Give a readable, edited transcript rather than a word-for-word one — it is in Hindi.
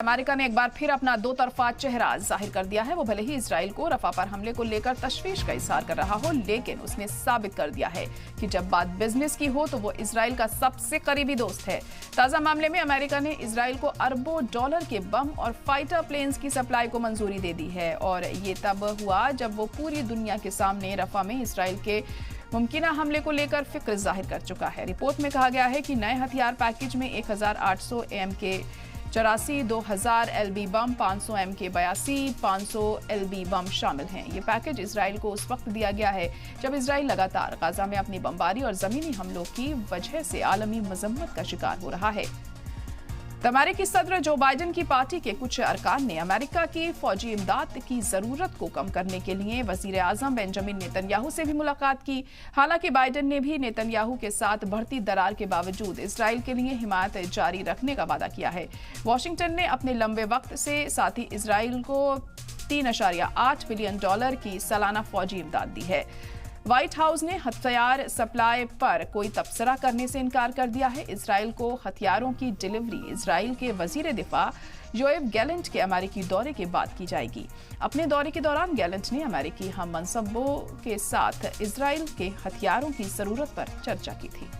अमेरिका ने एक बार फिर अपना दो तरफा चेहरा जाहिर कर दिया है। वो भले ही इजराइल को रफा पर हमले को लेकर तशवीश का इजहार कर रहा हो, लेकिन उसने साबित कर दिया है कि जब बात बिजनेस की हो तो वो इजराइल का सबसे करीबी दोस्त है। ताजा मामले में अमेरिका ने इजराइल को अरबों डॉलर के बम और फाइटर प्लेन्स की सप्लाई को मंजूरी दे दी है, और ये तब हुआ जब वो पूरी दुनिया के सामने रफा में इजराइल के मुमकिना हमले को लेकर फिक्र जाहिर कर चुका है। रिपोर्ट में कहा गया है कि नए हथियार पैकेज में 1800 एम के 84, 2000 LB बम, 500 एम के 82, 500 LB बम शामिल हैं। ये पैकेज इजराइल को उस वक्त दिया गया है जब इजराइल लगातार गाजा में अपनी बमबारी और जमीनी हमलों की वजह से आलमी मजम्मत का शिकार हो रहा है। अमेरिकी सदर जो बाइडेन की पार्टी के कुछ अरकान ने अमेरिका की फौजी इमदाद की जरूरत को कम करने के लिए वजीर आजम बेंजामिन नेतन्याहू से भी मुलाकात की। हालांकि बाइडेन ने भी नेतन्याहू के साथ बढ़ती दरार के बावजूद इजराइल के लिए हिमायत जारी रखने का वादा किया है। वॉशिंगटन ने अपने लंबे वक्त से साथी इजराइल को $3.8 बिलियन की सालाना फौजी इमदाद दी है। व्हाइट हाउस ने हथियार सप्लाई पर कोई तबसरा करने से इनकार कर दिया है। इजराइल को हथियारों की डिलीवरी इजराइल के वजीर दिफा योएव गैलेंट के अमेरिकी दौरे के बाद की जाएगी। अपने दौरे के दौरान गैलेंट ने अमेरिकी हम मनसबों के साथ इजराइल के हथियारों की जरूरत पर चर्चा की थी।